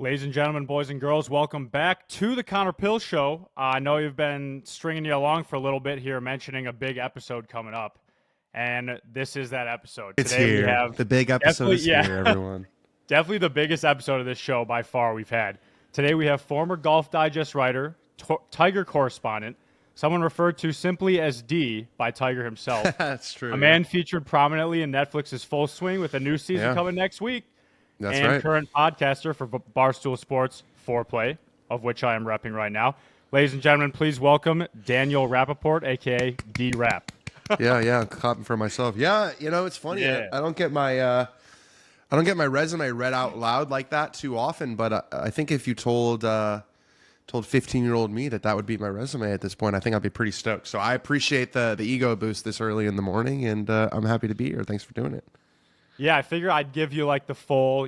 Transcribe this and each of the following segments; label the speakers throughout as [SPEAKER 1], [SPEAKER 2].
[SPEAKER 1] Ladies and gentlemen, boys and girls, welcome back to the Connor Pill Show. I know you've been stringing you along for a little bit here, mentioning a big episode coming up, and this is that episode.
[SPEAKER 2] It's
[SPEAKER 1] Today we
[SPEAKER 2] here.
[SPEAKER 1] have
[SPEAKER 2] The big episode is here, everyone.
[SPEAKER 1] definitely the biggest episode of this show by far we've had. Today we have former Golf Digest writer, Tiger correspondent, someone referred to simply as D by Tiger himself.
[SPEAKER 2] That's true.
[SPEAKER 1] A man featured prominently in Netflix's Full Swing with a new season coming next week.
[SPEAKER 2] That's
[SPEAKER 1] and
[SPEAKER 2] right.
[SPEAKER 1] Current podcaster for Barstool Sports, Foreplay, of which I am repping right now. Ladies and gentlemen, please welcome Daniel Rapaport, a.k.a. D-Rap.
[SPEAKER 2] Yeah, clapping for myself. Yeah, it's funny.
[SPEAKER 1] Yeah.
[SPEAKER 2] I don't get my resume read out loud like that too often. But I think if you told 15-year-old me that would be my resume at this point, I think I'd be pretty stoked. So I appreciate the ego boost this early in the morning, and I'm happy to be here. Thanks for doing it.
[SPEAKER 1] Yeah, I figure I'd give you like the full,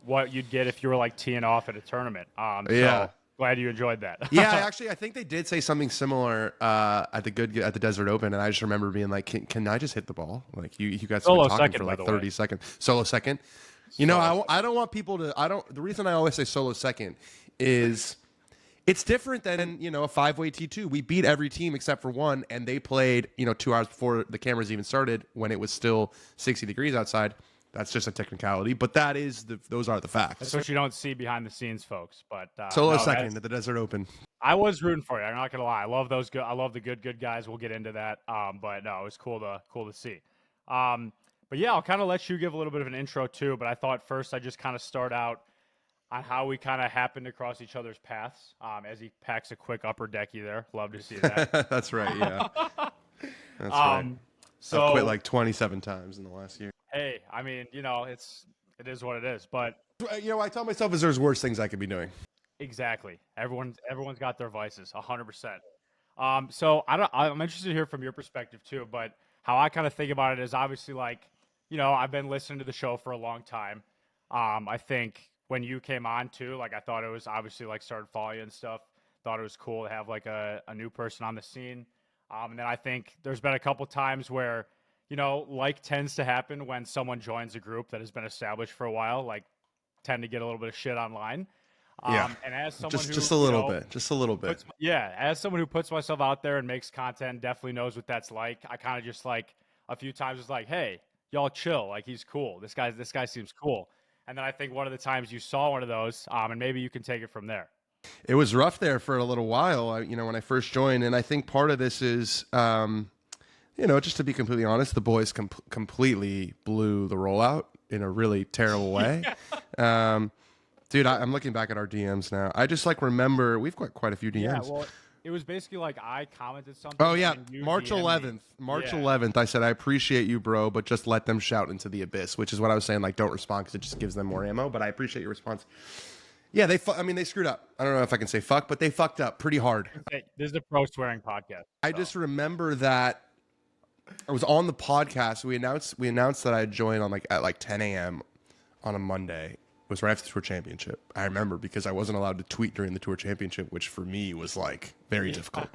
[SPEAKER 1] what you'd get if you were like teeing off at a tournament. So glad you enjoyed that.
[SPEAKER 2] Yeah, I think they did say something similar at the Desert Open, and I just remember being like, "Can I just hit the ball?" Like you guys
[SPEAKER 1] Solo
[SPEAKER 2] were talking
[SPEAKER 1] second,
[SPEAKER 2] for
[SPEAKER 1] by
[SPEAKER 2] like
[SPEAKER 1] the
[SPEAKER 2] 30
[SPEAKER 1] way.
[SPEAKER 2] seconds. Solo second. I don't want people to. The reason I always say solo second is it's different than a 5-way T2. We beat every team except for one, and they played 2 hours before the cameras even started when it was still 60 degrees outside. That's just a technicality, but those are the facts.
[SPEAKER 1] That's what you don't see behind the scenes, folks. But
[SPEAKER 2] Solo second at the Desert Open.
[SPEAKER 1] I was rooting for you. I'm not gonna lie. I love those. I love the good guys. We'll get into that. But no, it was cool to see. But yeah, I'll kind of let you give a little bit of an intro too. But I thought first I'd just kind of start out on how we kind of happened to cross each other's paths. As he packs a quick upper decky there. Love to see that.
[SPEAKER 2] That's right. Yeah. That's right.
[SPEAKER 1] So
[SPEAKER 2] I've quit like 27 times in the last year.
[SPEAKER 1] Hey, I mean, it is what it is. But
[SPEAKER 2] I tell myself there's worse things I could be doing.
[SPEAKER 1] exactly. Everyone's got their vices, 100%. So I'm interested to hear from your perspective too. But how I kind of think about it is obviously like, I've been listening to the show for a long time. I think when you came on too, like I thought it was obviously like started following you and stuff. Thought it was cool to have like a new person on the scene. And then I think there's been a couple times where, like tends to happen when someone joins a group that has been established for a while, like tend to get a little bit of shit online.
[SPEAKER 2] Yeah.
[SPEAKER 1] And as someone
[SPEAKER 2] just a little bit.
[SPEAKER 1] As someone who puts myself out there and makes content, definitely knows what that's like. I kind of just like a few times was like, hey, y'all chill. Like he's cool. This guy seems cool. And then I think one of the times you saw one of those, and maybe you can take it from there.
[SPEAKER 2] It was rough there for a little while, when I first joined. And I think part of this is, just to be completely honest, the boys completely blew the rollout in a really terrible way. Dude, I'm looking back at our DMs now. I just remember we've got quite a few DMs.
[SPEAKER 1] Yeah, well, it was basically like I commented something.
[SPEAKER 2] Oh, yeah.
[SPEAKER 1] And you
[SPEAKER 2] March
[SPEAKER 1] DM'd
[SPEAKER 2] 11th.
[SPEAKER 1] me.
[SPEAKER 2] March
[SPEAKER 1] Yeah.
[SPEAKER 2] 11th, I said, I appreciate you, bro, but just let them shout into the abyss, which is what I was saying. Like, don't respond because it just gives them more ammo. But I appreciate your response. Yeah, they screwed up. I don't know if I can say fuck, but they fucked up pretty hard.
[SPEAKER 1] Hey, this is a pro swearing podcast.
[SPEAKER 2] I just remember that I was on the podcast. We announced that I had joined on at 10 a.m. on a Monday. It was right after the Tour Championship. I remember because I wasn't allowed to tweet during the Tour Championship, which for me was very difficult.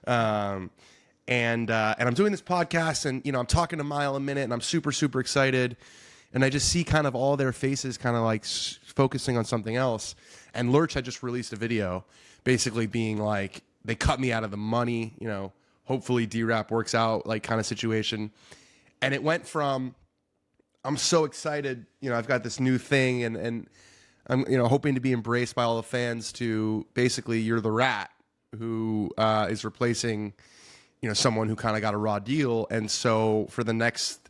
[SPEAKER 2] And I'm doing this podcast, and I'm talking to Mile a minute, and I'm super super excited. And I just see kind of all their faces kind of focusing on something else. And Lurch had just released a video basically being like, they cut me out of the money, hopefully D-Rap works out, kind of situation. And it went from, I'm so excited, I've got this new thing and I'm, hoping to be embraced by all the fans to basically you're the rat who is replacing, someone who kind of got a raw deal. And so for the next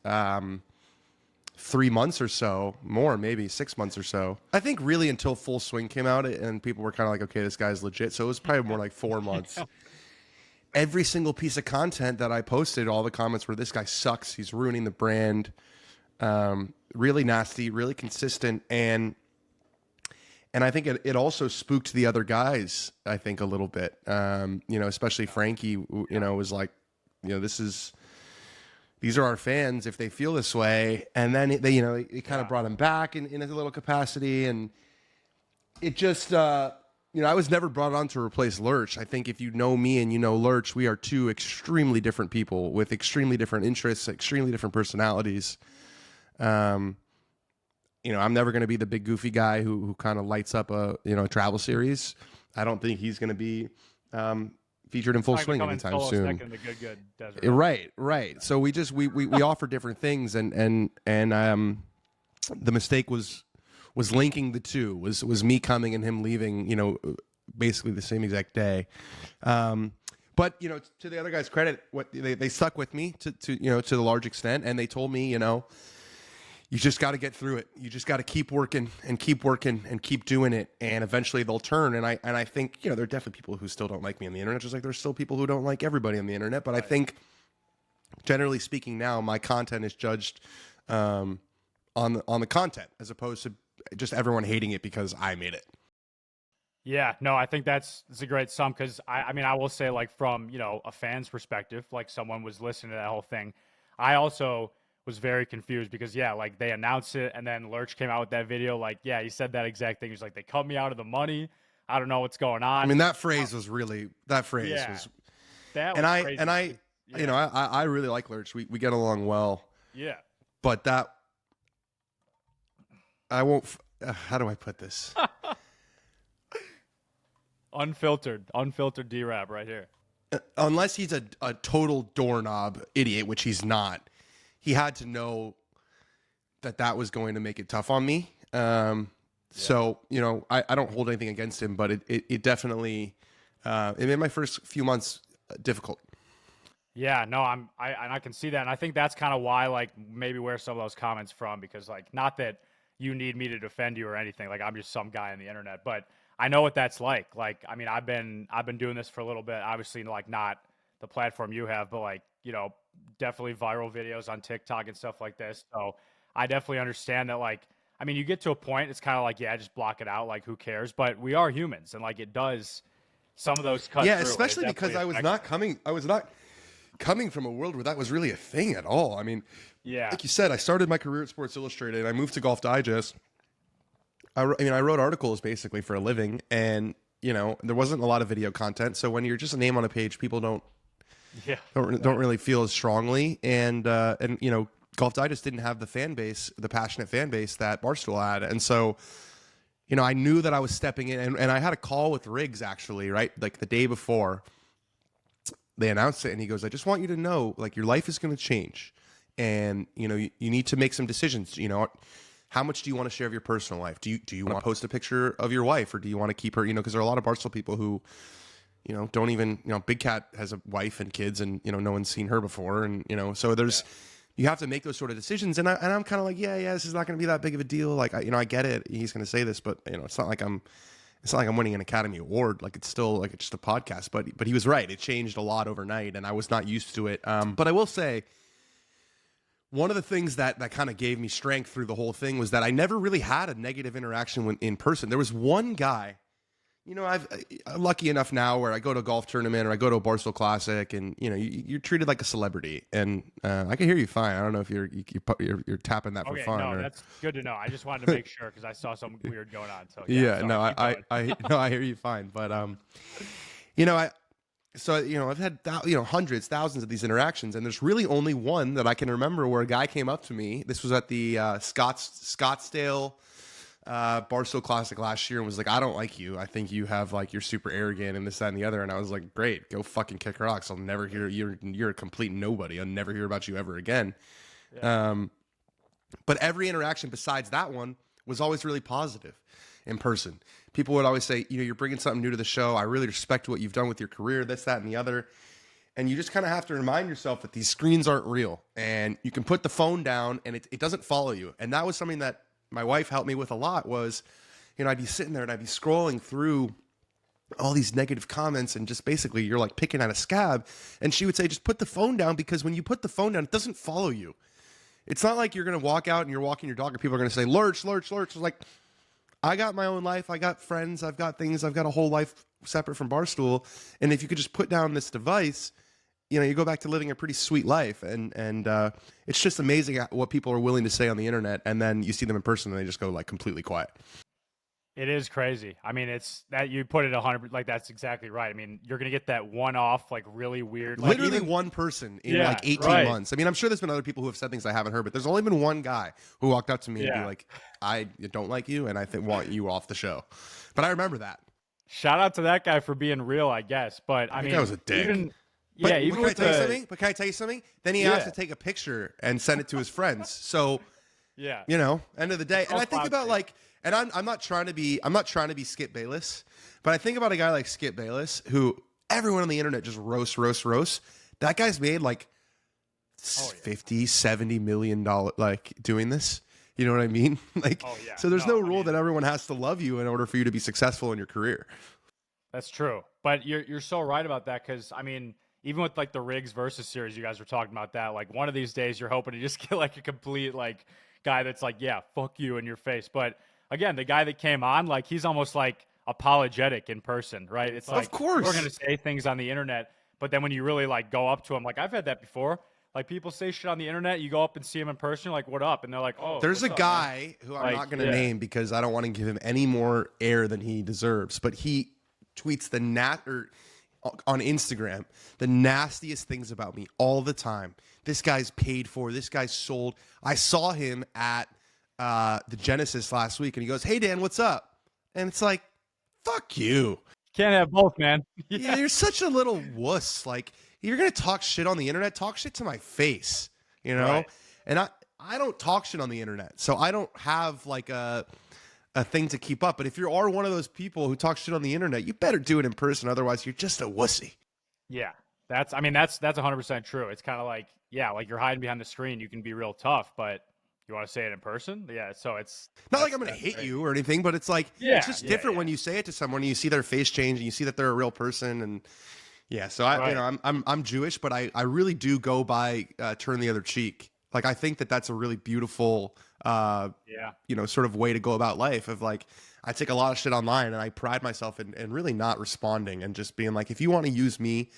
[SPEAKER 2] 3 months or so, more, maybe 6 months or so. I think really until Full Swing came out and people were kind of like, okay, this guy's legit. So it was probably more like 4 months. Every single piece of content that I posted, all the comments were, this guy sucks. He's ruining the brand. Really nasty, really consistent. And I think it also spooked the other guys, I think, a little bit. Especially Frankie, was like, these are our fans if they feel this way. And then it kind of brought him back in a little capacity. And it just, I was never brought on to replace Lurch. I think if you know me and you know Lurch, we are two extremely different people with extremely different interests, extremely different personalities. I'm never going to be the big goofy guy who kind of lights up a travel series. I don't think he's going to be featured in full swing anytime soon.
[SPEAKER 1] Second in the good desert.
[SPEAKER 2] Right. So we offer different things, and the mistake was linking the two. Was me coming and him leaving. Basically the same exact day. But to the other guys' credit, what they stuck with me to the large extent, and they told me, you just got to get through it. You just got to keep working and keep doing it, and eventually they'll turn. And I think there are definitely people who still don't like me on the internet, just like there's still people who don't like everybody on the internet. But right. I think, generally speaking, now my content is judged on the content as opposed to just everyone hating it because I made it.
[SPEAKER 1] Yeah, no, I think that's a great sum because I mean, I will say, like, from, a fan's perspective, like someone was listening to that whole thing, I also was very confused because, like, they announced it and then Lurch came out with that video. Like, yeah, he said that exact thing. He's like, they cut me out of the money. I don't know what's going on.
[SPEAKER 2] I mean, that phrase was really, was,
[SPEAKER 1] that was crazy.
[SPEAKER 2] I really like Lurch. We get along well.
[SPEAKER 1] Yeah.
[SPEAKER 2] But I won't, how do I put this?
[SPEAKER 1] Unfiltered D-Rap right here.
[SPEAKER 2] Unless he's a total doorknob idiot, which he's not, he had to know that was going to make it tough on me. So, I don't hold anything against him, but it definitely, it made my first few months difficult.
[SPEAKER 1] Yeah, no, I can see that. And I think that's kind of why, like, maybe where some of those comments from, because, like, not that you need me to defend you or anything. Like, I'm just some guy on the internet, but I know what that's like. Like, I mean, I've been doing this for a little bit, obviously, like, not the platform you have, but, like, definitely viral videos on TikTok and stuff like this. So I definitely understand that. Like, I mean, you get to a point, it's kind of like, yeah, just block it out. Like, who cares? But we are humans, and, like, it does some of those cuts.
[SPEAKER 2] Yeah, especially because I was not coming from a world where that was really a thing at all. I mean, yeah, like you said, I started my career at Sports Illustrated, and I moved to Golf Digest. I wrote articles basically for a living, and there wasn't a lot of video content. So when you're just a name on a page, people don't really feel as strongly. And Golf Digest didn't have the passionate fan base that Barstool had, and so I knew that I was stepping in, and I had a call with Riggs actually, right, like the day before they announced it, and he goes, "I just want you to know, like, your life is going to change, and you need to make some decisions. How much do you want to share of your personal life? Do you want to post a picture of your wife, or do you want to keep her? Because there are a lot of Barstool people who, don't even, Big Cat has a wife and kids, and no one's seen her before, and so there's, you have to make those sort of decisions. And I'm kind of like, yeah, this is not going to be that big of a deal. Like, I get it. He's going to say this, but it's not like I'm winning an Academy Award. Like, it's still like, it's just a podcast. But he was right. It changed a lot overnight, and I was not used to it. But I will say, one of the things that kind of gave me strength through the whole thing was that I never really had a negative interaction in person. There was one guy, I'm lucky enough now where I go to a golf tournament or I go to a Barstool Classic, and you're treated like a celebrity. And I can hear you fine. I don't know if you're tapping that for fun.
[SPEAKER 1] No, that's good to know. I just wanted to make sure because I saw something weird going on. So
[SPEAKER 2] I hear you fine. But I've had hundreds, thousands of these interactions, and there's really only one that I can remember where a guy came up to me. This was at the Scottsdale Barstool Classic last year, and was like, "I don't like you. I think you have, like, you're super arrogant and this, that, and the other." And I was like, "Great, go fucking kick rocks. I'll never hear you're a complete nobody. I'll never hear about you ever again." Yeah. But every interaction besides that one was always really positive in person. People would always say, you're bringing something new to the show. I really respect what you've done with your career, this, that, and the other. And you just kind of have to remind yourself that these screens aren't real, and you can put the phone down and it doesn't follow you. And that was something that my wife helped me with a lot was, I'd be sitting there and I'd be scrolling through all these negative comments, and just basically you're like picking at a scab. And she would say, just put the phone down, because when you put the phone down, it doesn't follow you. It's not like you're going to walk out and you're walking your dog and people are going to say, Lurch, Lurch, Lurch. It's like, I got my own life. I got friends. I've got things. I've got a whole life separate from Barstool. And if you could just put down this device, you go back to living a pretty sweet life. And it's just amazing what people are willing to say on the internet. And then you see them in person and they just go, like, completely quiet.
[SPEAKER 1] It is crazy. I mean, it's that you put it 100, like that's exactly right. I mean, you're gonna get that one-off, like really weird, like
[SPEAKER 2] Literally
[SPEAKER 1] even
[SPEAKER 2] one person in
[SPEAKER 1] yeah,
[SPEAKER 2] like 18
[SPEAKER 1] right,
[SPEAKER 2] months. I mean, I'm sure there's been other people who have said things I haven't heard, but there's only been one guy who walked up to me and be
[SPEAKER 1] yeah.
[SPEAKER 2] like, I don't like you and I think want you off the show. But I remember that.
[SPEAKER 1] Shout out to that guy for being real, I guess. But I
[SPEAKER 2] That guy
[SPEAKER 1] mean,
[SPEAKER 2] was a dick.
[SPEAKER 1] even yeah,
[SPEAKER 2] But
[SPEAKER 1] even
[SPEAKER 2] can I
[SPEAKER 1] with
[SPEAKER 2] tell you
[SPEAKER 1] the
[SPEAKER 2] something? But can I tell you something? Then he asked
[SPEAKER 1] yeah,
[SPEAKER 2] to take a picture and send it to his friends. So,
[SPEAKER 1] yeah,
[SPEAKER 2] end of the day.
[SPEAKER 1] it's
[SPEAKER 2] And
[SPEAKER 1] all
[SPEAKER 2] I think
[SPEAKER 1] cloud
[SPEAKER 2] about
[SPEAKER 1] chase.
[SPEAKER 2] like, and I'm not trying to be Skip Bayless, but I think about a guy like Skip Bayless who everyone on the internet just roast. That guy's made like
[SPEAKER 1] Oh yeah,
[SPEAKER 2] 50, 70 million dollar like doing this. You know what I mean? Like,
[SPEAKER 1] oh yeah.
[SPEAKER 2] so there's
[SPEAKER 1] No,
[SPEAKER 2] no
[SPEAKER 1] I
[SPEAKER 2] rule
[SPEAKER 1] mean
[SPEAKER 2] that everyone has to love you in order for you to be successful in your career.
[SPEAKER 1] that's true. But you're so right about that because I mean, even with like the Riggs versus series, you guys were talking about that. Like one of these days, you're hoping to just get like a complete like guy that's like, yeah, fuck you in your face. But again, the guy that came on, like he's almost like apologetic in person, right? It's
[SPEAKER 2] Of
[SPEAKER 1] like people are
[SPEAKER 2] course.
[SPEAKER 1] gonna say things on the internet, but then when you really like go up to him, like I've had that before. Like people say shit on the internet, you go up and see him in person, you're like, what up? And they're like, oh,
[SPEAKER 2] There's
[SPEAKER 1] what's
[SPEAKER 2] a
[SPEAKER 1] up, man?
[SPEAKER 2] guy who I'm
[SPEAKER 1] Like,
[SPEAKER 2] not going to
[SPEAKER 1] yeah,
[SPEAKER 2] name because I don't want to give him any more air than he deserves, but he tweets on Instagram the nastiest things about me all the time. This guy's paid for. This guy's sold. I saw him at the Genesis last week, and he goes, "Hey Dan, what's up?" And it's like, "Fuck you."
[SPEAKER 1] can't have both, man.
[SPEAKER 2] Yeah,
[SPEAKER 1] Yeah,
[SPEAKER 2] you're such a little wuss. Like, you're gonna talk shit on the internet, talk shit to my face, you know?
[SPEAKER 1] right.
[SPEAKER 2] And I don't talk shit on the internet, so I don't have like a thing to keep up. But if you are one of those people who talk shit on the internet, you better do it in person, otherwise you're just a wussy.
[SPEAKER 1] Yeah, I mean, that's 100% true. It's kind of like, yeah, like you're hiding behind the screen, you can be real tough, but you want to say it in person? Yeah, so it's
[SPEAKER 2] Not like I'm gonna
[SPEAKER 1] that's
[SPEAKER 2] hit
[SPEAKER 1] great.
[SPEAKER 2] you or anything, but it's like it's
[SPEAKER 1] Yeah,
[SPEAKER 2] just
[SPEAKER 1] yeah,
[SPEAKER 2] different
[SPEAKER 1] yeah.
[SPEAKER 2] when you say it to someone and you see their face change and you see that they're a real person. And yeah, so
[SPEAKER 1] Right.
[SPEAKER 2] I'm Jewish, but I really do go by turn the other cheek. Like, I think that that's a really beautiful
[SPEAKER 1] Yeah.
[SPEAKER 2] sort of way to go about life. Of like, I take a lot of shit online and I pride myself in really not responding and just being like, if you want to use me,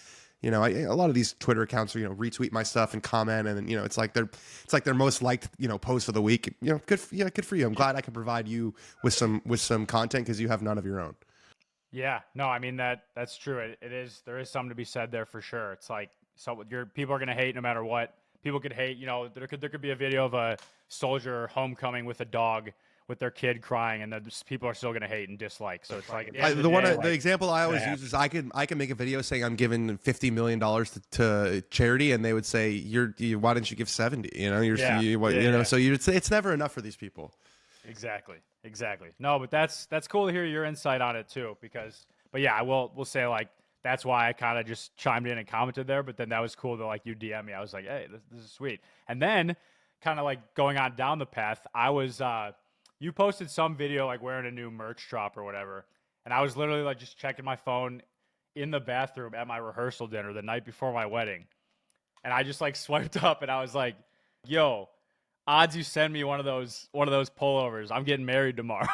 [SPEAKER 2] a lot of these Twitter accounts are, retweet my stuff and comment, and it's like their most liked, post of the week. Good for you. I'm glad I can provide you with some content because you have none of your own.
[SPEAKER 1] Yeah. No, I mean that's true. It is there is something to be said there for sure. It's like so your people are going to hate no matter what. People could hate, there could be a video of a soldier homecoming with a dog with their kid crying and people are still going to hate and dislike. So it's like at the end of the day,
[SPEAKER 2] The
[SPEAKER 1] like,
[SPEAKER 2] example I always
[SPEAKER 1] that
[SPEAKER 2] use is I can make a video saying I'm giving $50 million to charity, and they would say why didn't you give 70?
[SPEAKER 1] Yeah. Yeah, yeah.
[SPEAKER 2] So you'd say it's never enough for these people.
[SPEAKER 1] Exactly. Exactly. No, but that's cool to hear your insight on it too. But yeah, we'll say like that's why I kind of just chimed in and commented there. But then that was cool to like you DM me. I was like, hey, this is sweet. And then kind of like going on down the path, I was you posted some video like wearing a new merch drop or whatever, and I was literally like just checking my phone in the bathroom at my rehearsal dinner the night before my wedding, and I just like swiped up and I was like, yo, odds you send me one of those pullovers. I'm getting married tomorrow.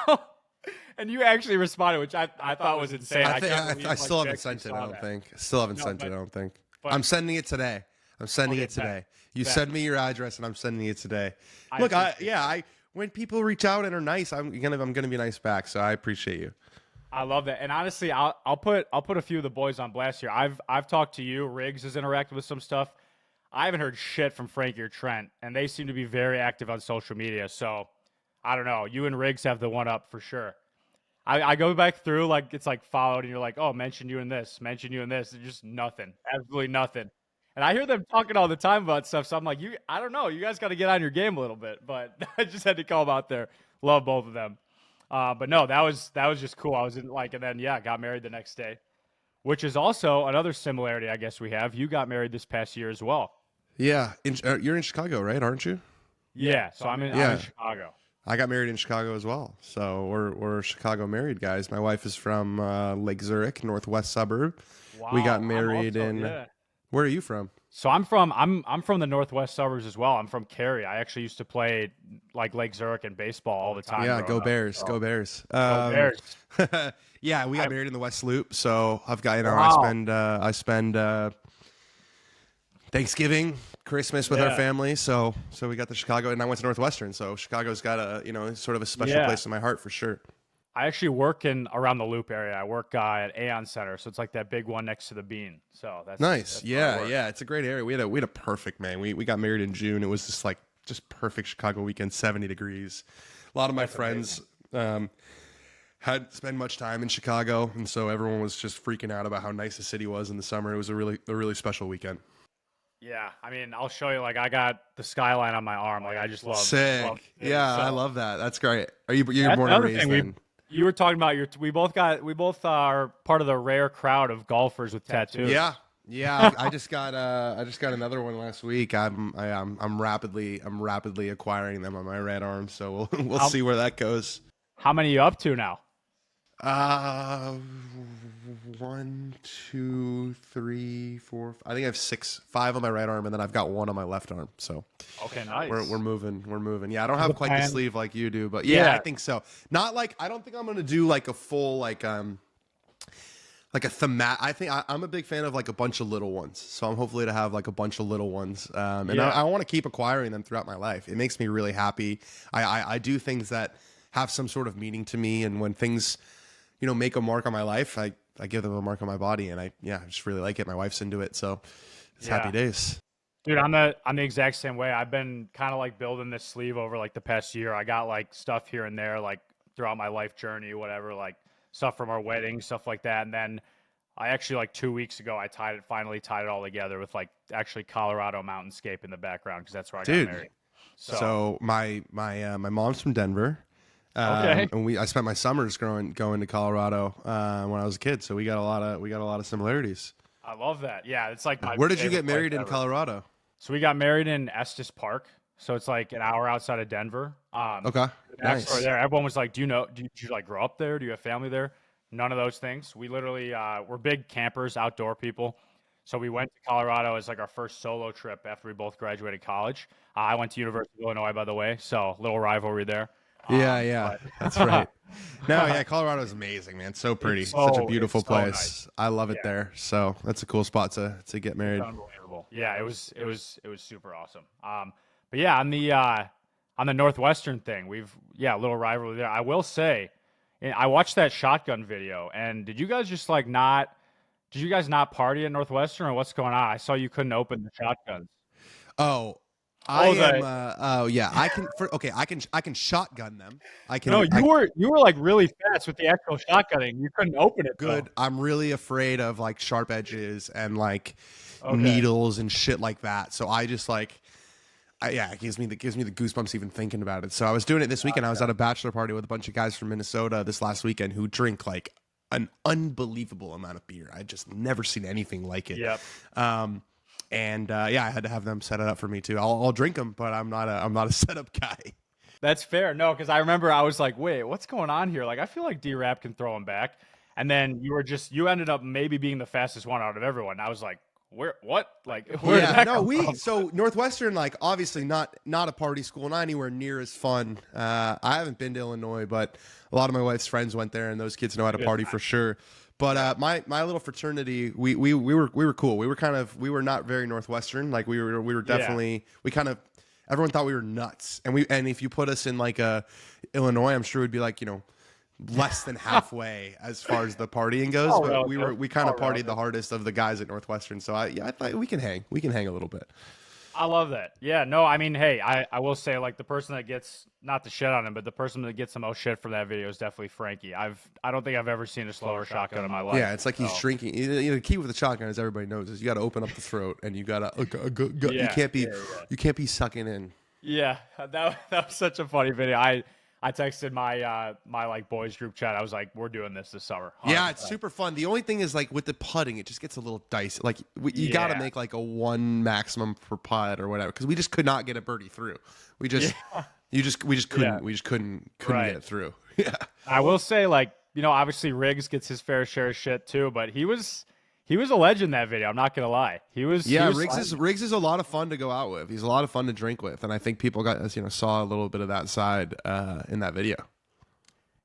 [SPEAKER 1] And you actually responded, which I thought was insane.
[SPEAKER 2] I think
[SPEAKER 1] can't believe,
[SPEAKER 2] I
[SPEAKER 1] like,
[SPEAKER 2] still
[SPEAKER 1] you
[SPEAKER 2] haven't
[SPEAKER 1] actually
[SPEAKER 2] sent it.
[SPEAKER 1] saw
[SPEAKER 2] I don't
[SPEAKER 1] that.
[SPEAKER 2] think. Still haven't
[SPEAKER 1] No,
[SPEAKER 2] sent it. I
[SPEAKER 1] but
[SPEAKER 2] don't think.
[SPEAKER 1] but
[SPEAKER 2] I'm sending it today. I'm sending
[SPEAKER 1] okay,
[SPEAKER 2] it today. You
[SPEAKER 1] bet.
[SPEAKER 2] send me your address, and I'm sending it today.
[SPEAKER 1] I
[SPEAKER 2] Look,
[SPEAKER 1] appreciate
[SPEAKER 2] when people reach out and are nice, I'm gonna be nice back. So I appreciate you.
[SPEAKER 1] I love that. And honestly, I'll put a few of the boys on blast here. I've talked to you. Riggs has interacted with some stuff. I haven't heard shit from Frankie or Trent, and they seem to be very active on social media. So I don't know. You and Riggs have the one up for sure. I go back through like it's like followed, and you're like, oh, mention you in this, mention you in this. It's just nothing, absolutely nothing. And I hear them talking all the time about stuff. So I'm like, I don't know. You guys got to get on your game a little bit. But I just had to call them out there. Love both of them. But no, that was just cool. I was in like, and then yeah, got married the next day, which is also another similarity I guess we have. You got married this past year as well.
[SPEAKER 2] Yeah, you're in Chicago, right? Aren't you?
[SPEAKER 1] Yeah, so I'm in
[SPEAKER 2] Yeah.
[SPEAKER 1] Chicago.
[SPEAKER 2] I got married in Chicago as well. So we're Chicago married guys. My wife is from Lake Zurich, northwest suburb. We got
[SPEAKER 1] Wow, I'm
[SPEAKER 2] married
[SPEAKER 1] also,
[SPEAKER 2] in.
[SPEAKER 1] yeah.
[SPEAKER 2] Where are you from?
[SPEAKER 1] So I'm from the northwest suburbs as well. I'm from Cary. I actually used to play like Lake Zurich and baseball all the time.
[SPEAKER 2] Yeah,
[SPEAKER 1] growing
[SPEAKER 2] go
[SPEAKER 1] up.
[SPEAKER 2] Bears,
[SPEAKER 1] So,
[SPEAKER 2] go Bears.
[SPEAKER 1] go Bears.
[SPEAKER 2] Yeah, we got married in the West Loop. So I've got
[SPEAKER 1] Wow.
[SPEAKER 2] I spend Thanksgiving, Christmas with our
[SPEAKER 1] Yeah.
[SPEAKER 2] family. So we got the Chicago, and I went to Northwestern. So Chicago's got a sort of a special
[SPEAKER 1] Yeah.
[SPEAKER 2] place in my heart for sure.
[SPEAKER 1] I actually work in around the Loop area. I work at Aon Center, so it's like that big one next to the Bean. So
[SPEAKER 2] Nice.
[SPEAKER 1] that's where I
[SPEAKER 2] Yeah,
[SPEAKER 1] work.
[SPEAKER 2] yeah. It's a great area. We had a perfect, man. We got married in June. It was just like just perfect Chicago weekend, 70 degrees. A lot of my
[SPEAKER 1] That's amazing.
[SPEAKER 2] friends hadn't spent much time in Chicago, and so everyone was just freaking out about how nice the city was in the summer. It was a really special weekend.
[SPEAKER 1] Yeah, I mean, I'll show you. Like, I got the skyline on my arm. Like, I just love
[SPEAKER 2] Sick.
[SPEAKER 1] the city.
[SPEAKER 2] Yeah, I
[SPEAKER 1] So
[SPEAKER 2] love that. That's great. You're
[SPEAKER 1] that's
[SPEAKER 2] born and
[SPEAKER 1] another
[SPEAKER 2] raised
[SPEAKER 1] thing.
[SPEAKER 2] then?
[SPEAKER 1] You were talking about we both are part of the rare crowd of golfers with tattoos.
[SPEAKER 2] Yeah. Yeah, I just got another one last week. I'm rapidly acquiring them on my right arm, so we'll
[SPEAKER 1] How
[SPEAKER 2] see where that goes.
[SPEAKER 1] how many are you up to now?
[SPEAKER 2] Uh, one, two, three, four. I think I have five on my right arm, and then I've got one on my left arm. So
[SPEAKER 1] Okay,
[SPEAKER 2] we're
[SPEAKER 1] nice.
[SPEAKER 2] moving. We're moving. Yeah, I don't
[SPEAKER 1] Is the
[SPEAKER 2] have quite the
[SPEAKER 1] plan?
[SPEAKER 2] sleeve like you do, but yeah, I
[SPEAKER 1] Yeah,
[SPEAKER 2] think so. Not like I don't think I'm gonna do like a full like a themat. I think I'm a big fan of like a bunch of little ones. So I'm hopefully to have like a bunch of little ones, and
[SPEAKER 1] yeah,
[SPEAKER 2] I want to keep acquiring them throughout my life. It makes me really happy. I do things that have some sort of meaning to me, and when things make a mark on my life, I give them a mark on my body, and I just really like it. My wife's into it, so it's happy
[SPEAKER 1] yeah.
[SPEAKER 2] days.
[SPEAKER 1] Dude, I'm the exact same way. I've been kind of like building this sleeve over like the past year. I got like stuff here and there, like throughout my life journey, whatever, like stuff from our wedding, stuff like that. And then I actually like 2 weeks ago, I finally tied it all together with like actually Colorado mountainscape in the background because that's where I got
[SPEAKER 2] Dude,
[SPEAKER 1] married. So
[SPEAKER 2] so my mom's from Denver.
[SPEAKER 1] okay,
[SPEAKER 2] And I spent my summers going to Colorado when I was a kid, so we got a lot of similarities.
[SPEAKER 1] I love that. Yeah, it's like my
[SPEAKER 2] Where did you
[SPEAKER 1] favorite
[SPEAKER 2] get
[SPEAKER 1] place
[SPEAKER 2] married in
[SPEAKER 1] ever.
[SPEAKER 2] Colorado?
[SPEAKER 1] So we got married in Estes Park. So it's like an hour outside of Denver.
[SPEAKER 2] Okay,
[SPEAKER 1] The backstory
[SPEAKER 2] nice.
[SPEAKER 1] there, everyone was like, did you like grow up there? Do you have family there? None of those things. We literally, we're big campers, outdoor people. So we went to Colorado as like our first solo trip after we both graduated college. I went to University of Illinois, by the way. So little rivalry there.
[SPEAKER 2] Yeah, yeah, that's
[SPEAKER 1] But
[SPEAKER 2] right. No, yeah, Colorado is amazing, man. So pretty, such a beautiful
[SPEAKER 1] it's so nice.
[SPEAKER 2] place. I love it
[SPEAKER 1] Yeah.
[SPEAKER 2] there. So that's a cool spot to get
[SPEAKER 1] It's
[SPEAKER 2] married.
[SPEAKER 1] unbelievable. Yeah, it was super awesome. But yeah, on the Northwestern thing, a little rivalry there. I will say, I watched that shotgun video, and did you guys not party at Northwestern, or what's going on? I saw you couldn't open the shotguns.
[SPEAKER 2] Oh, I
[SPEAKER 1] Oh,
[SPEAKER 2] am. Oh, yeah. Okay. I can shotgun them. I
[SPEAKER 1] no,
[SPEAKER 2] can. I
[SPEAKER 1] you were like really fast with the actual shotgunning. You couldn't open it though.
[SPEAKER 2] good. I'm really afraid of like sharp edges and like
[SPEAKER 1] Okay.
[SPEAKER 2] needles and shit like that. So I just like. Yeah, it gives me the goosebumps even thinking about it. So I was doing it this weekend. I was at a bachelor party with a bunch of guys from Minnesota this last weekend who drink like an unbelievable amount of beer. I just never seen anything like it.
[SPEAKER 1] Yep.
[SPEAKER 2] Um, and yeah, I had to have them set it up for me too. I'll drink them, but I'm not a setup guy.
[SPEAKER 1] That's fair. No, because I remember I was like, wait, what's going on here? Like, I feel like D-Rap can throw him back. And then you ended up maybe being the fastest one out of everyone. I was like, what? Like, where did
[SPEAKER 2] Yeah,
[SPEAKER 1] that
[SPEAKER 2] no,
[SPEAKER 1] come from?
[SPEAKER 2] so Northwestern, like obviously not a party school, not anywhere near as fun. I haven't been to Illinois, but a lot of my wife's friends went there, and those kids know how to
[SPEAKER 1] Good
[SPEAKER 2] party
[SPEAKER 1] time.
[SPEAKER 2] for sure. But
[SPEAKER 1] Yeah.
[SPEAKER 2] my little fraternity, we were cool. We were not very Northwestern. Like we were
[SPEAKER 1] Yeah.
[SPEAKER 2] definitely we kind of everyone thought we were nuts, and if you put us in like a Illinois, I'm sure we'd be like less than halfway as far as the partying goes,
[SPEAKER 1] All
[SPEAKER 2] but
[SPEAKER 1] relative.
[SPEAKER 2] we kind
[SPEAKER 1] All
[SPEAKER 2] of partied the
[SPEAKER 1] relative.
[SPEAKER 2] hardest of the guys at Northwestern. So I thought we can hang a little bit.
[SPEAKER 1] I love that. Yeah, no, I mean, hey, I will say, like, the person that gets, not to shit on him, but the person that gets the most shit from that video is definitely Frankie. I don't think I've ever seen a slower shotgun in my life.
[SPEAKER 2] Yeah, it's like he's
[SPEAKER 1] So,
[SPEAKER 2] drinking. The key with the shotgun, as everybody knows, is you got to open up the throat, and you got to you
[SPEAKER 1] yeah,
[SPEAKER 2] can't be
[SPEAKER 1] yeah, yeah.
[SPEAKER 2] you can't be sucking in.
[SPEAKER 1] Yeah, that was such a funny video. I texted my like boys group chat. I was like, we're doing this summer.
[SPEAKER 2] Yeah, it's
[SPEAKER 1] 100%.
[SPEAKER 2] super fun. The only thing is like with the putting, it just gets a little dicey. Like you got to
[SPEAKER 1] Yeah.
[SPEAKER 2] make like a one maximum per putt or whatever, because we just could not get a birdie through. We just
[SPEAKER 1] Yeah.
[SPEAKER 2] we just couldn't
[SPEAKER 1] Yeah.
[SPEAKER 2] couldn't
[SPEAKER 1] Right.
[SPEAKER 2] get it through. Yeah.
[SPEAKER 1] I will say, like, obviously Riggs gets his fair share of shit too, but he was a legend in that video. I'm not gonna lie. He
[SPEAKER 2] Yeah,
[SPEAKER 1] was
[SPEAKER 2] Riggs is a lot of fun to go out with. He's a lot of fun to drink with, and I think people saw a little bit of that side in that video.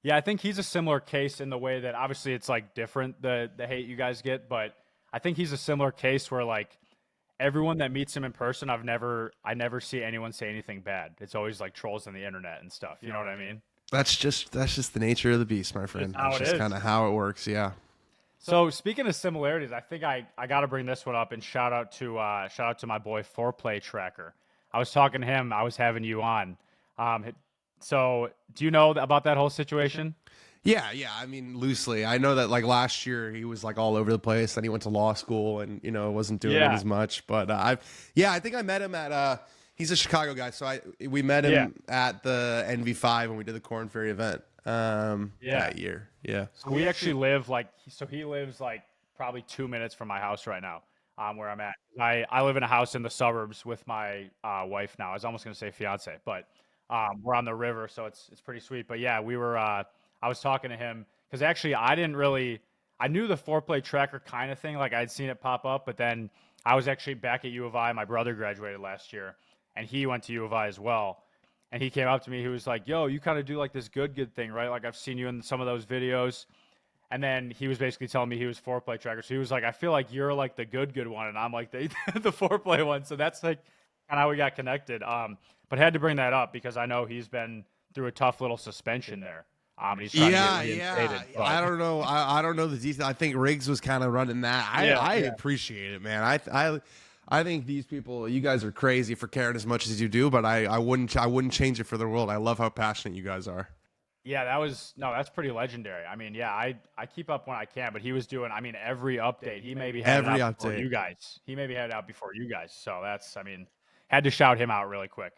[SPEAKER 1] Yeah, I think he's a similar case in the way that obviously it's like different the hate you guys get, but I think he's a similar case where like everyone that meets him in person, I never see anyone say anything bad. It's always like trolls on the internet and stuff. You know what I mean?
[SPEAKER 2] That's just the nature of the beast, my friend.
[SPEAKER 1] how
[SPEAKER 2] That's
[SPEAKER 1] it
[SPEAKER 2] just
[SPEAKER 1] is.
[SPEAKER 2] kind of how it works. Yeah.
[SPEAKER 1] So speaking of similarities, I think I got to bring this one up and shout out to my boy Foreplay Tracker. I was talking to him. I was having you on. Um, so do you know about that whole situation?
[SPEAKER 2] Yeah, yeah. I mean, loosely. I know that like last year he was like all over the place. Then he went to law school and wasn't doing it
[SPEAKER 1] Yeah,
[SPEAKER 2] as much. But I think I met him at he's a Chicago guy, so we met
[SPEAKER 1] yeah,
[SPEAKER 2] him at the NV5 when we did the Corn Ferry event
[SPEAKER 1] yeah.
[SPEAKER 2] that year. Yeah.
[SPEAKER 1] So we actually live like so he lives like probably 2 minutes from my house right now, where I'm at. I live in a house in the suburbs with my wife now. I was almost gonna say fiance, but we're on the river, so it's pretty sweet. But yeah, we were. I was talking to him because actually I didn't really. I knew the Foreplay Tracker kind of thing, like I'd seen it pop up, but then I was actually back at U of I. My brother graduated last year, and he went to U of I as well. And he came up to me. He was like, "Yo, you kind of do like this good thing, right? Like I've seen you in some of those videos." And then he was basically telling me he was Foreplay Tracker. So he was like, "I feel like you're like the good one, and I'm like the the Foreplay one." So that's like kind of how we got connected. But had to bring that up because I know he's been through a tough little suspension there. And he's trying to get
[SPEAKER 2] Yeah,
[SPEAKER 1] reinstated.
[SPEAKER 2] yeah.
[SPEAKER 1] But
[SPEAKER 2] I don't know. I don't know the details. I think Riggs was kind of running that.
[SPEAKER 1] yeah,
[SPEAKER 2] I
[SPEAKER 1] yeah,
[SPEAKER 2] appreciate it, man. I think these people, you guys are crazy for caring as much as you do, but I wouldn't change it for the world. I love how passionate you guys are.
[SPEAKER 1] yeah. That was no, that's pretty legendary. I mean, yeah, I keep up when I can, but he was doing. I mean, every update he maybe had it
[SPEAKER 2] Every
[SPEAKER 1] out before
[SPEAKER 2] update.
[SPEAKER 1] you guys. He maybe had it out before you guys. So that's. I mean, had to shout him out really quick.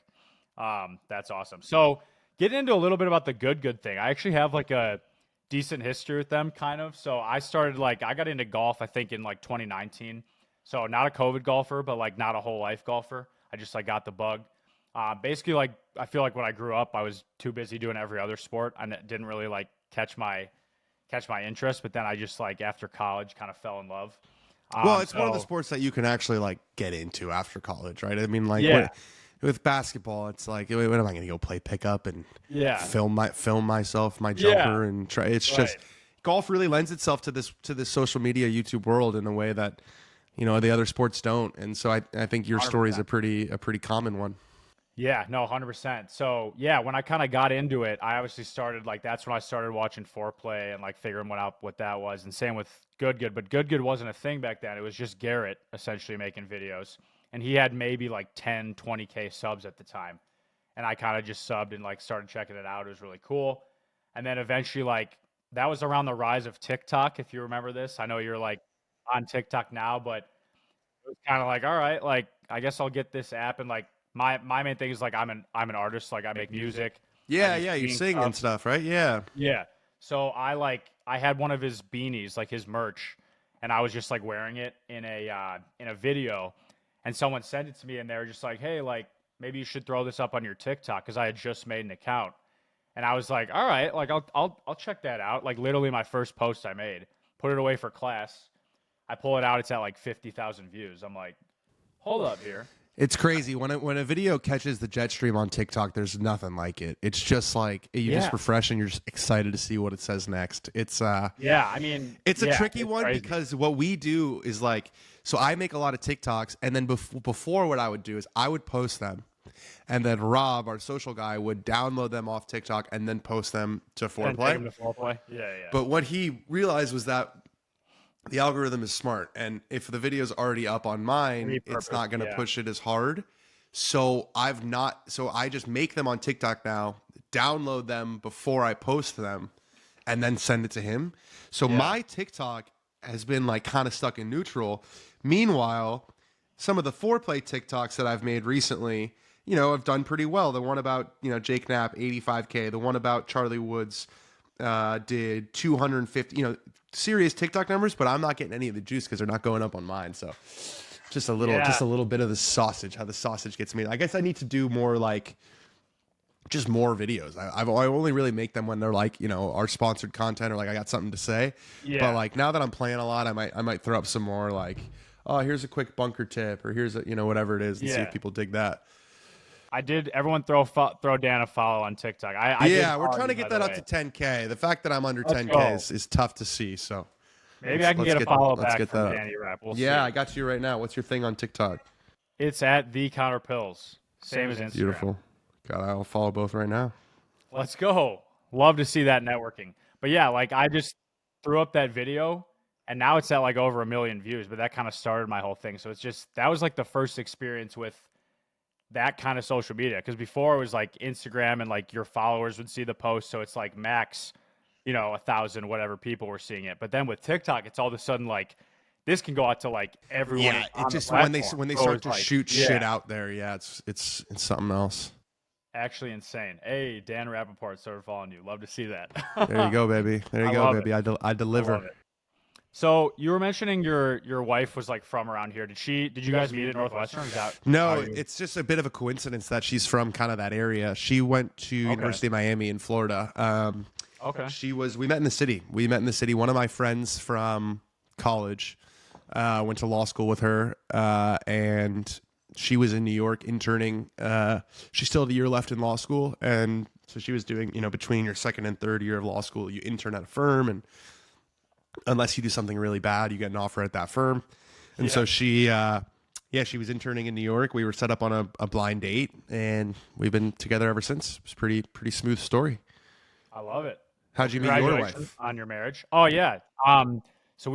[SPEAKER 1] That's awesome. So getting into a little bit about the good thing. I actually have like a decent history with them, kind of. So I started like I got into golf, I think in like 2019. So not a COVID golfer, but like not a whole life golfer. I just like got the bug. Basically, like I feel like when I grew up, I was too busy doing every other sport and it didn't really like catch my interest. But then I just like after college kind of fell in love.
[SPEAKER 2] Well, it's one of the
[SPEAKER 1] So
[SPEAKER 2] sports that you can actually like get into after college, right? I mean, like
[SPEAKER 1] yeah,
[SPEAKER 2] with basketball, it's like, what am I going to go play pickup and
[SPEAKER 1] yeah,
[SPEAKER 2] film myself, my
[SPEAKER 1] yeah,
[SPEAKER 2] jumper, and try? It's
[SPEAKER 1] right.
[SPEAKER 2] just golf really lends itself to this social media YouTube world in a way that the other sports don't, and so I think your story is
[SPEAKER 1] 100%.
[SPEAKER 2] a pretty common one.
[SPEAKER 1] Yeah, no, 100%. So, yeah, when I kind of got into it, I obviously started like that's when I started watching Foreplay and like figuring what that was. And same with but Good wasn't a thing back then. It was just Garrett essentially making videos. And he had maybe like 10, 20K subs at the time. And I kind of just subbed and like started checking it out. It was really cool. And then eventually like that was around the rise of TikTok, if you remember this. I know you're like on TikTok now, but it was kind of like, all right, like I guess I'll get this app and like my main thing is like I'm an artist, like I make music, I
[SPEAKER 2] Yeah,
[SPEAKER 1] do
[SPEAKER 2] yeah, you're
[SPEAKER 1] singing
[SPEAKER 2] singing
[SPEAKER 1] stuff.
[SPEAKER 2] and stuff, right? Yeah.
[SPEAKER 1] Yeah. So I had one of his beanies, like his merch, and I was just like wearing it in a video, and someone sent it to me, and they were just like, hey, like maybe you should throw this up on your TikTok because I had just made an account, and I was like, all right, like I'll check that out. Like literally my first post I made, put it away for class. I pull it out, it's at like 50,000 views. I'm like, hold up here.
[SPEAKER 2] It's crazy when a video catches the jet stream on TikTok. There's nothing like it. It's just like you just
[SPEAKER 1] Yeah.
[SPEAKER 2] refresh and you're just excited to see what it says next.
[SPEAKER 1] Yeah, I mean,
[SPEAKER 2] It's a
[SPEAKER 1] yeah,
[SPEAKER 2] tricky
[SPEAKER 1] it's
[SPEAKER 2] one
[SPEAKER 1] crazy.
[SPEAKER 2] because what we do is like, so I make a lot of TikToks, and then before what I would do is I would post them, and then Rob, our social guy, would download them off TikTok and then post them to
[SPEAKER 1] And take
[SPEAKER 2] Foreplay.
[SPEAKER 1] him to Foreplay. Yeah, yeah.
[SPEAKER 2] But what he realized was that the algorithm is smart, and if the video's already up on mine, it's
[SPEAKER 1] Repurpose,
[SPEAKER 2] not going to
[SPEAKER 1] yeah.
[SPEAKER 2] push it as hard. So I just make them on TikTok now, download them before I post them, and then send it to him. So
[SPEAKER 1] Yeah.
[SPEAKER 2] my TikTok has been like kind of stuck in neutral. Meanwhile, some of the Foreplay TikToks that I've made recently, have done pretty well. The one about, Jake Knapp, 85K. The one about Charlie Woods did 250, serious TikTok numbers, but I'm not getting any of the juice because they're not going up on mine. So just a
[SPEAKER 1] Yeah.
[SPEAKER 2] little bit of the sausage, how the sausage gets made. I guess I need to do more like just more videos. I only really make them when they're like, our sponsored content or like I got something to say.
[SPEAKER 1] Yeah.
[SPEAKER 2] But like now that I'm playing a lot, I might throw up some more like, oh, here's a quick bunker tip or here's a, whatever it is and see
[SPEAKER 1] Yeah.
[SPEAKER 2] if people dig that.
[SPEAKER 1] I did. Everyone throw Dan a follow on TikTok. I did
[SPEAKER 2] Yeah, we're
[SPEAKER 1] follow
[SPEAKER 2] trying to
[SPEAKER 1] you,
[SPEAKER 2] get
[SPEAKER 1] by
[SPEAKER 2] that
[SPEAKER 1] the
[SPEAKER 2] up
[SPEAKER 1] way.
[SPEAKER 2] to 10K. The fact that I'm under
[SPEAKER 1] Let's
[SPEAKER 2] 10K
[SPEAKER 1] go.
[SPEAKER 2] is tough to see. So
[SPEAKER 1] Maybe I can
[SPEAKER 2] let's
[SPEAKER 1] get a follow
[SPEAKER 2] let's
[SPEAKER 1] back
[SPEAKER 2] get
[SPEAKER 1] from
[SPEAKER 2] that up.
[SPEAKER 1] Danny Rap. We'll
[SPEAKER 2] Yeah,
[SPEAKER 1] see.
[SPEAKER 2] I got you right now. What's your thing on TikTok?
[SPEAKER 1] It's at the Counter Pills. Same as Instagram.
[SPEAKER 2] Beautiful. God, I'll follow both right now.
[SPEAKER 1] Let's go. Love to see that networking. But yeah, like I just threw up that video and now it's at like over 1 million views, but that kind of started my whole thing. So it's just that was like the first experience with that kind of social media because before it was like Instagram and like your followers would see the post, so it's like max, 1,000 whatever people were seeing it. But then with TikTok, it's all of a sudden like this can go out to like everyone
[SPEAKER 2] Yeah, it
[SPEAKER 1] on the
[SPEAKER 2] just when
[SPEAKER 1] platform.
[SPEAKER 2] they
[SPEAKER 1] So
[SPEAKER 2] start
[SPEAKER 1] it's
[SPEAKER 2] to
[SPEAKER 1] like,
[SPEAKER 2] shoot shit
[SPEAKER 1] yeah,
[SPEAKER 2] out there, yeah, it's something else.
[SPEAKER 1] actually insane. Hey, Dan Rapaport started following you. Love to see that.
[SPEAKER 2] There you go, baby. There you
[SPEAKER 1] I
[SPEAKER 2] go,
[SPEAKER 1] love it.
[SPEAKER 2] baby. I
[SPEAKER 1] I
[SPEAKER 2] deliver.
[SPEAKER 1] love it. So you were mentioning your wife was like from around here. Did you guys meet at Northwestern? Is that how
[SPEAKER 2] No,
[SPEAKER 1] you?
[SPEAKER 2] it's just a bit of a coincidence that she's from kind of that area. She went to
[SPEAKER 1] Okay.
[SPEAKER 2] University of Miami in Florida.
[SPEAKER 1] Okay.
[SPEAKER 2] We met in the city. We met in the city. One of my friends from college went to law school with her, and she was in New York interning. She still had a year left in law school, and so she was doing, between your second and third year of law school, you intern at a firm, and unless you do something really bad, you get an offer at that firm. And so
[SPEAKER 1] Yeah.
[SPEAKER 2] she was interning in New York. We were set up on a blind date, and we've been together ever since. It's pretty smooth story.
[SPEAKER 1] I love it. Well,
[SPEAKER 2] How'd you meet your
[SPEAKER 1] congratulations
[SPEAKER 2] wife?
[SPEAKER 1] on your marriage. Oh yeah. So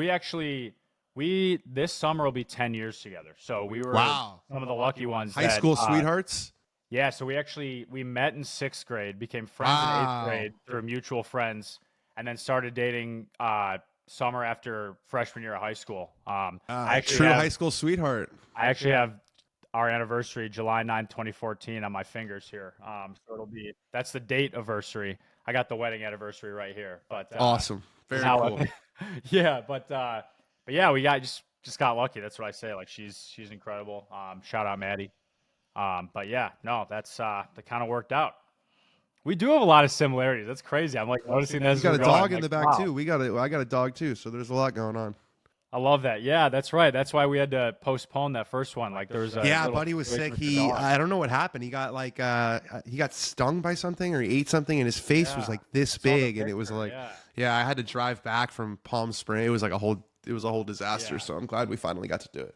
[SPEAKER 1] we this summer will be 10 years together. So we were
[SPEAKER 2] Wow.
[SPEAKER 1] some of the lucky ones
[SPEAKER 2] High
[SPEAKER 1] that
[SPEAKER 2] school sweethearts?
[SPEAKER 1] yeah, so we met in 6th grade, became friends in 8th
[SPEAKER 2] Wow.
[SPEAKER 1] grade through mutual friends, and then started dating summer after freshman year of high school.
[SPEAKER 2] True high school sweetheart.
[SPEAKER 1] I actually have our anniversary, July 9th, 2014, on my fingers here. So that's the date anniversary. I got the wedding anniversary right here, but
[SPEAKER 2] Awesome. Very
[SPEAKER 1] how
[SPEAKER 2] cool.
[SPEAKER 1] yeah, but yeah, we got just got lucky. That's what I say. Like she's incredible. Shout out Maddie. But yeah, no, that kind of worked out. We do have a lot of similarities. That's crazy. I'm like noticing that
[SPEAKER 2] You
[SPEAKER 1] as
[SPEAKER 2] got
[SPEAKER 1] we're
[SPEAKER 2] a
[SPEAKER 1] going.
[SPEAKER 2] dog in
[SPEAKER 1] Like,
[SPEAKER 2] the back
[SPEAKER 1] wow.
[SPEAKER 2] too. I got a dog too, so there's a lot going on.
[SPEAKER 1] I love that. Yeah, that's right. That's why we had to postpone that first one. Like there was a
[SPEAKER 2] Yeah,
[SPEAKER 1] little
[SPEAKER 2] buddy was
[SPEAKER 1] situation
[SPEAKER 2] sick.
[SPEAKER 1] with your dog.
[SPEAKER 2] I don't know what happened. He got he got stung by something or he ate something and his face was
[SPEAKER 1] Yeah.
[SPEAKER 2] like this
[SPEAKER 1] I saw the
[SPEAKER 2] big and it was
[SPEAKER 1] picture,
[SPEAKER 2] like
[SPEAKER 1] yeah.
[SPEAKER 2] yeah, I had to drive back from Palm Springs. It was a whole disaster.
[SPEAKER 1] Yeah.
[SPEAKER 2] So I'm glad we finally got to do it.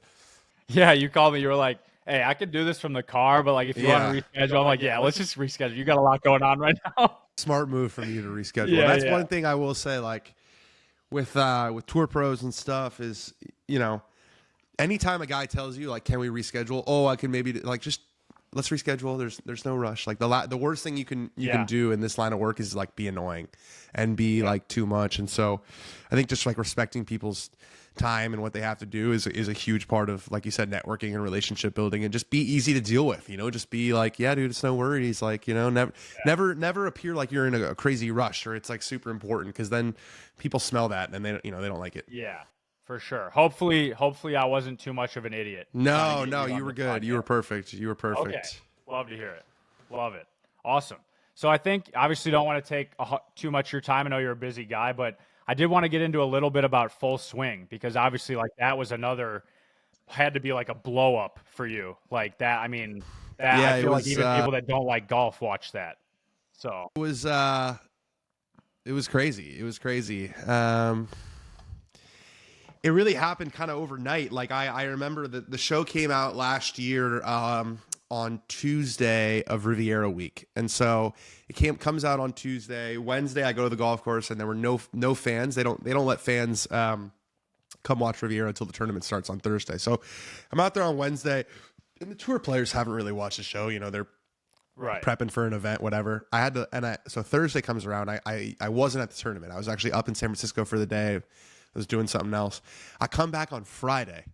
[SPEAKER 1] Yeah, you called me. You were like, "Hey, I could do this from the car, but like if you want
[SPEAKER 2] Yeah.
[SPEAKER 1] to reschedule," I'm like, "Yeah, let's just reschedule. You got a lot going on right now."
[SPEAKER 2] Smart move from you to reschedule. And
[SPEAKER 1] Yeah,
[SPEAKER 2] that's
[SPEAKER 1] yeah,
[SPEAKER 2] one thing I will say like with tour pros and stuff is, anytime a guy tells you like, can we reschedule? Oh, I can maybe like just let's reschedule. There's no rush. Like the worst thing you can
[SPEAKER 1] yeah,
[SPEAKER 2] do in this line of work is like be annoying and be
[SPEAKER 1] yeah,
[SPEAKER 2] like too much. And so I think just like respecting people's time and what they have to do is a huge part of, like you said, networking and relationship building, and just be easy to deal with, just be like, yeah, dude, it's no worries. Like, never appear like you're in a crazy rush or it's like super important. Cause then people smell that and they don't like it.
[SPEAKER 1] yeah, for sure. Hopefully, I wasn't too much of an idiot trying
[SPEAKER 2] No,
[SPEAKER 1] to get
[SPEAKER 2] no,
[SPEAKER 1] you
[SPEAKER 2] you
[SPEAKER 1] on
[SPEAKER 2] were
[SPEAKER 1] this
[SPEAKER 2] good. You were
[SPEAKER 1] podcast.
[SPEAKER 2] perfect. You were
[SPEAKER 1] Okay,
[SPEAKER 2] perfect.
[SPEAKER 1] love to hear it. Love it. Awesome. So I think obviously don't want to take too much of your time. I know you're a busy guy, but I did want to get into a little bit about Full Swing because obviously like that was another had to be like a blow up for you. Like that, I mean, that I
[SPEAKER 2] Yeah,
[SPEAKER 1] feel like even people that don't like golf watch that. So,
[SPEAKER 2] it was crazy. It was crazy. It really happened kind of overnight. Like I remember that the show came out last year on Tuesday of Riviera week, and so comes out on Tuesday. Wednesday, I go to the golf course, and there were no fans. They don't let fans come watch Riviera until the tournament starts on Thursday. So I'm out there on Wednesday, and the tour players haven't really watched the show. They're
[SPEAKER 1] right.
[SPEAKER 2] prepping for an event, whatever. So Thursday comes around. I wasn't at the tournament. I was actually up in San Francisco for the day. I was doing something else. I come back on Friday.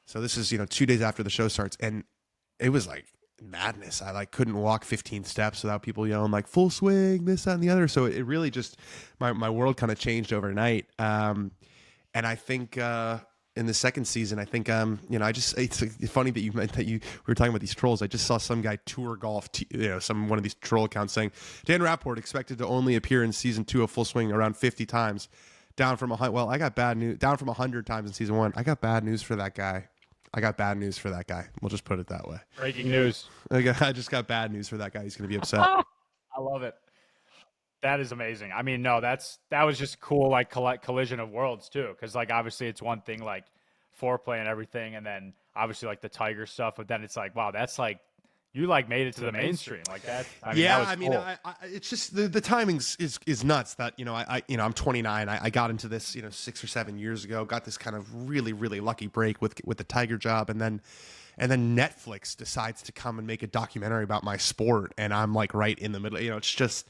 [SPEAKER 2] So this is, 2 days after the show starts. And it was like madness. I like couldn't walk 15 steps without people yelling like full swing, this, that, and the other. So it really just, my world kind of changed overnight. And I think, in the second season, I think, it's funny that we were talking about these trolls. I just saw some guy tour golf, one of these troll accounts saying, Dan Rapaport expected to only appear in season 2 of Full Swing around 50 times. Down from 100. Well, I got bad news. Down from 100 times in season 1. I got bad news for that guy. We'll just put it that way.
[SPEAKER 1] Breaking news.
[SPEAKER 2] I just got bad news for that guy. He's going to be upset.
[SPEAKER 1] I love it. That is amazing. I mean, no, that was just cool, like collision of worlds too. Because like obviously it's one thing like foreplay and everything, and then obviously like the Tiger stuff, but then it's like wow, that's like you like made it to the mainstream. Like that. I mean,
[SPEAKER 3] Yeah,
[SPEAKER 1] that was
[SPEAKER 3] I mean,
[SPEAKER 1] cool.
[SPEAKER 3] it's just the timing is nuts. That I'm 29. I got into this 6 or 7 years ago. Got this kind of really lucky break with the Tiger job, and then Netflix decides to come and make a documentary about my sport, and I'm like right in the middle. It's just.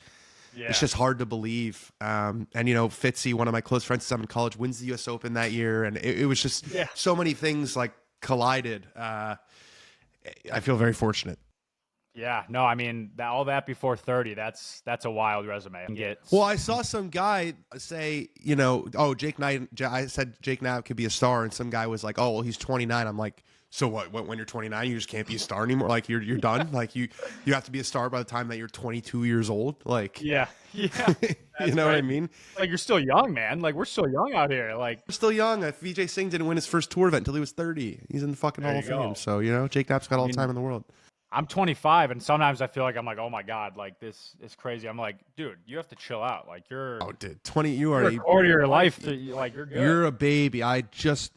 [SPEAKER 1] Yeah.
[SPEAKER 3] It's just hard to believe. And Fitzy, one of my close friends I'm in college, wins the U.S. Open that year, and it was just so many things like collided. I feel very fortunate.
[SPEAKER 1] Yeah, no, I mean all that before 30. That's a wild resume.
[SPEAKER 3] Well, I saw some guy say, oh, Jake Knight. I said Jake Knight could be a star, and some guy was like, oh, well, he's 29. I'm like, so what? When you're 29, you just can't be a star anymore. Like you're done. Like you have to be a star by the time that you're 22 years old. Like
[SPEAKER 1] yeah,
[SPEAKER 3] you know what I mean?
[SPEAKER 1] Like you're still young, man. Like we're still young out here. Like
[SPEAKER 3] we're still young. Vijay Singh didn't win his first tour event until he was 30. He's in the fucking Hall of Fame. So Jake Knapp's got all the time in the world.
[SPEAKER 1] I'm 25, and sometimes I feel like I'm like, oh my god, like this is crazy. I'm like, dude, you have to chill out. Like you're
[SPEAKER 3] 20. You are
[SPEAKER 1] a quarter of your life. Like you're good.
[SPEAKER 3] You're a baby. I just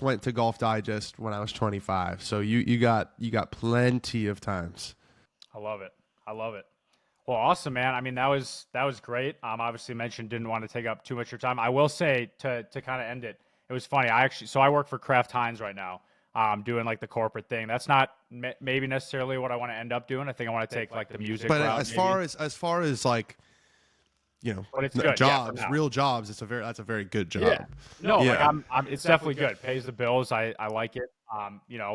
[SPEAKER 3] went to Golf Digest when I was 25. So you got plenty of times.
[SPEAKER 1] I love it. Well, awesome, man. I mean, that was great. Obviously mentioned didn't want to take up too much of your time. I will say to kind of end it. It was funny. I work for Kraft Heinz right now. Doing like the corporate thing. That's not maybe necessarily what I want to end up doing. I think I want to take like the music.
[SPEAKER 3] But
[SPEAKER 1] route,
[SPEAKER 3] as far as like,
[SPEAKER 1] but it's good.
[SPEAKER 3] jobs, real jobs. That's a very good job.
[SPEAKER 1] Yeah. No, like it's definitely good. Pays the bills. I like it.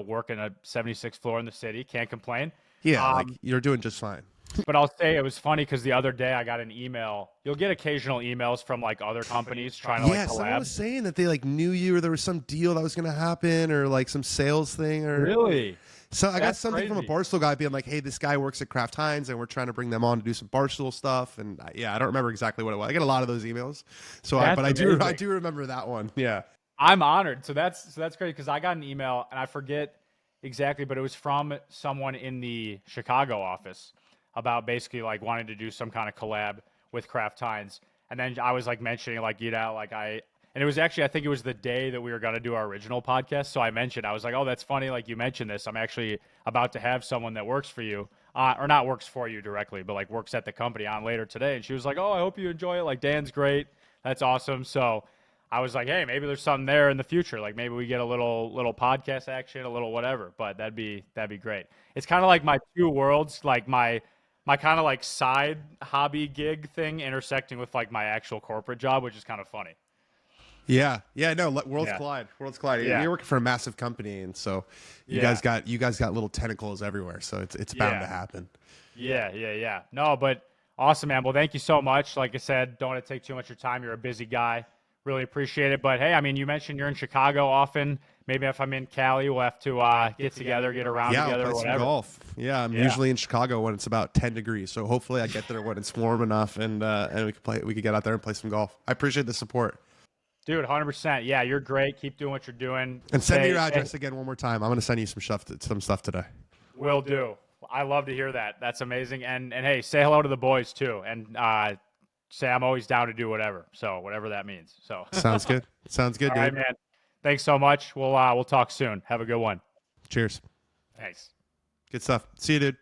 [SPEAKER 1] Working a 76th floor in the city. Can't complain.
[SPEAKER 3] Yeah, like you're doing just fine.
[SPEAKER 1] But I'll say it was funny because the other day I got an email. You'll get occasional emails from like other companies trying to like collab.
[SPEAKER 3] Someone was saying that they like knew you, or there was some deal that was going to happen, or like some sales thing, or
[SPEAKER 1] really.
[SPEAKER 3] So I got something from a Barstool guy being like, "Hey, this guy works at Kraft Heinz, and we're trying to bring them on to do some Barstool stuff." And I don't remember exactly what it was. I get a lot of those emails, so I do remember that one. Yeah,
[SPEAKER 1] I'm honored. So that's great because I got an email and I forget exactly, but it was from someone in the Chicago office about basically like wanting to do some kind of collab with Kraft Heinz. And then I was like mentioning like, and it was actually, I think it was the day that we were going to do our original podcast. So I was like, oh, that's funny. Like you mentioned this, I'm actually about to have someone that works for you, or not works for you directly, but like works at the company on later today. And she was like, oh, I hope you enjoy it. Like Dan's great. That's awesome. So I was like, hey, maybe there's something there in the future. Like maybe we get a little podcast action, a little whatever, but that'd be great. It's kind of like my two worlds, like my kind of like side hobby gig thing intersecting with like my actual corporate job, which is kind of funny.
[SPEAKER 3] Yeah. No, worlds collide.
[SPEAKER 1] Yeah.
[SPEAKER 3] You're working for a massive company, and so you guys got little tentacles everywhere. So it's bound to happen.
[SPEAKER 1] Yeah. No, but awesome, man. Well, thank you so much. Like I said, don't want to take too much of your time. You're a busy guy. Really appreciate it. But hey, I mean, you mentioned you're in Chicago often. Maybe if I'm in Cali, we'll have to get together, get around together,
[SPEAKER 3] play
[SPEAKER 1] or whatever.
[SPEAKER 3] Some golf. Yeah, I'm usually in Chicago when it's about 10 degrees. So hopefully I get there when it's warm enough, and we can get out there and play some golf. I appreciate the support.
[SPEAKER 1] Dude, 100%. Yeah, you're great. Keep doing what you're doing.
[SPEAKER 3] And send me your address again one more time. I'm going to send you some stuff today.
[SPEAKER 1] Will do. I love to hear that. That's amazing. And hey, say hello to the boys too. And say I'm always down to do whatever. So whatever that means. So
[SPEAKER 3] sounds good. Sounds good,
[SPEAKER 1] All
[SPEAKER 3] dude.
[SPEAKER 1] right, man. Thanks so much. We'll talk soon. Have a good one.
[SPEAKER 3] Cheers.
[SPEAKER 1] Thanks.
[SPEAKER 3] Good stuff. See you, dude.